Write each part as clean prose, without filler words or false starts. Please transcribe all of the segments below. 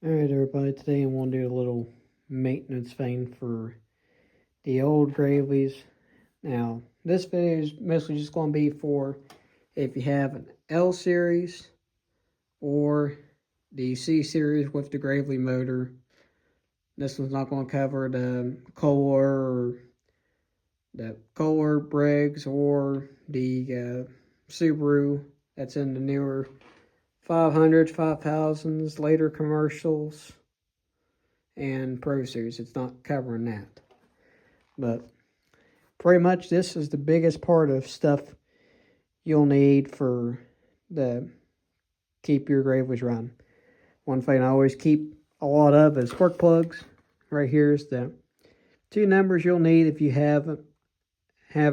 Alright everybody, today I want to do a little maintenance thing for the old Graveleys. Now, this video is mostly just going to be for if you have an L series or the C series with the Gravely motor. This one's not going to cover the Kohler Briggs or the Subaru that's in the newer 500s, 5000s, later commercials, and Pro Series. It's not covering that. But pretty much this is the biggest part of stuff you'll need for the keep your Graveleys running. One thing I always keep a lot of is spark plugs. Right here is the two numbers you'll need if you have a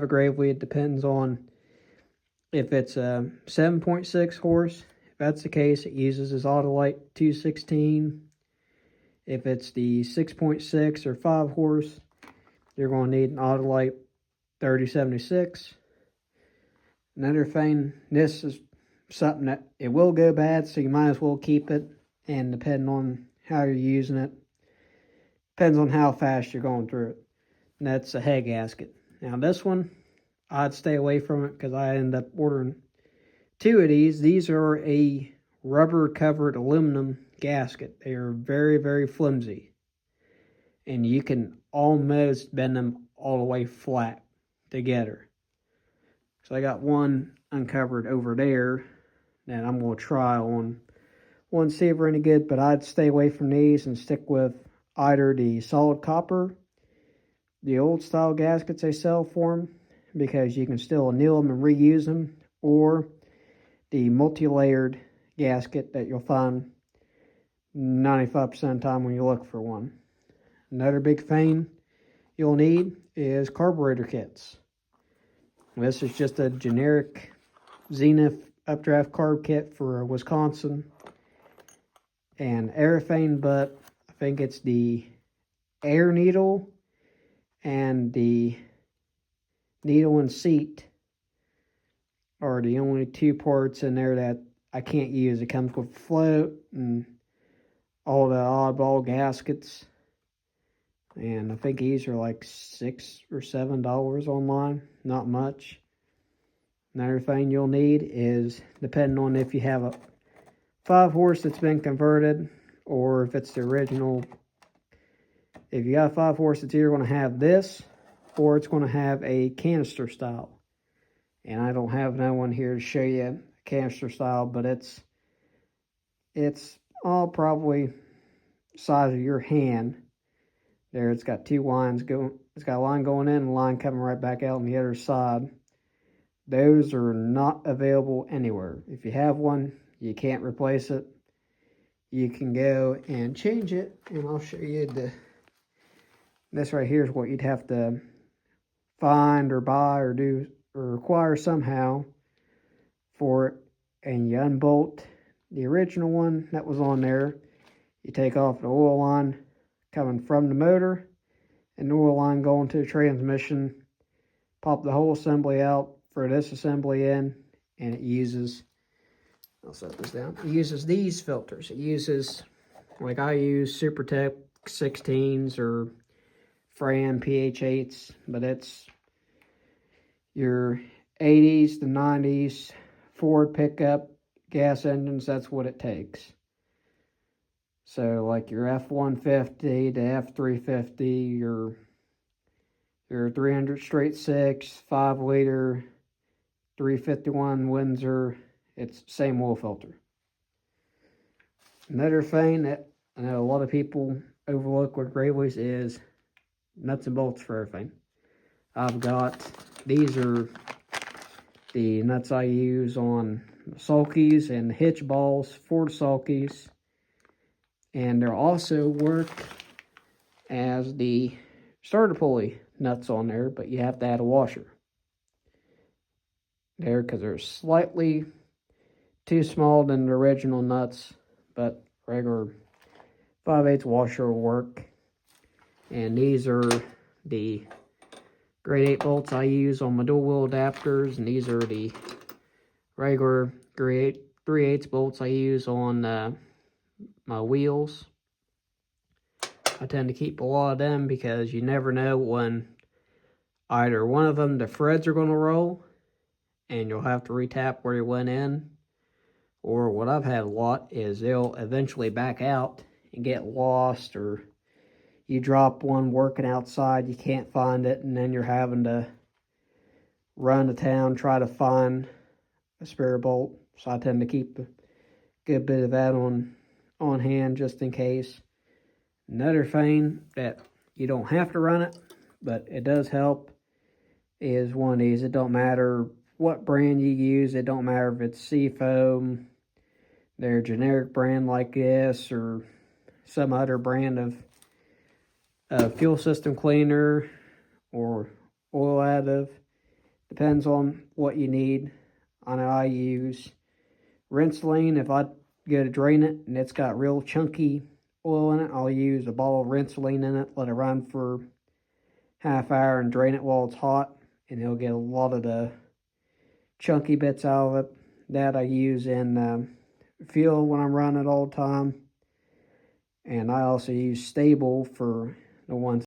Gravely. It depends on if it's a 7.6 horse. If that's the case, it uses this Autolite 216. If it's the 6.6 or 5 horse, you're going to need an Autolite 3076. Another thing, this is something that it will go bad, so you might as well keep it. And depending on how you're using it, depends on how fast you're going through it. And that's a head gasket. Now this one, I'd stay away from it because I ended up ordering two of these. These are a rubber covered aluminum gasket. They are very, very flimsy. And you can almost bend them all the way flat together. So I got one uncovered over there that I'm going to try on. One see if they're any good, but I'd stay away from these and stick with either the solid copper, the old style gaskets they sell for them, because you can still anneal them and reuse them, or the multi-layered gasket that you'll find 95% of the time when you look for one. Another big thing you'll need is carburetor kits. This is just a generic Zenith updraft carb kit for Wisconsin and everything, but I think it's the air needle and the needle and seat are the only two parts in there that I can't use. It comes with float and all the oddball gaskets. And I think these are like $6 or $7 online. Not much. Another thing you'll need is, depending on if you have a 5 horse that's been converted or if it's the original. If you got a 5 horse, it's either going to have this or it's going to have a canister style. And I don't have no one here to show you a canister style, but it's all probably size of your hand. There, it's got two lines going. It's got a line going in and a line coming right back out on the other side. Those are not available anywhere. If you have one, you can't replace it. You can go and change it, and I'll show you this right here is what you'd have to find or buy or do or require somehow for it. And you unbolt the original one that was on there. You take off the oil line coming from the motor and the oil line going to the transmission. Pop the whole assembly out for this assembly in, and it uses, I'll set this down, it uses these filters. It uses, like I use Supertech 16s or Fran PH8s, but it's your 80s to 90s Ford pickup gas engines. That's what it takes. So like your F-150 to F-350, your 300 straight 6, 5 liter, 351 Windsor, it's same oil filter. Another thing that I know a lot of people overlook with Graveleys is nuts and bolts for everything. I've got, these are the nuts I use on sulkies and hitch balls for the sulkies. And they also work as the starter pulley nuts on there, but you have to add a washer there because they're slightly too small than the original nuts, but regular 5/8 washer will work. And these are the grade 8 bolts I use on my dual wheel adapters, and these are the regular grade 3/8 bolts I use on my wheels. I tend to keep a lot of them because you never know when either one of them, the threads are going to roll and you'll have to retap where you went in. Or what I've had a lot is they'll eventually back out and get lost, or you drop one working outside, you can't find it, and then you're having to run to town, try to find a spare bolt. So I tend to keep a good bit of that on hand just in case. Another thing that you don't have to run it, but it does help, is one of these. It don't matter what brand you use. It don't matter if it's Seafoam, their generic brand like this, or some other brand of fuel system cleaner or oil additive. Depends on what you need. I know I use Rinseline. If I go to drain it and it's got real chunky oil in it, I'll use a bottle of Rinseline in it, let it run for half hour and drain it while it's hot, and it'll get a lot of the chunky bits out of it. That I use in fuel when I'm running it all the time. And I also use Stable for the ones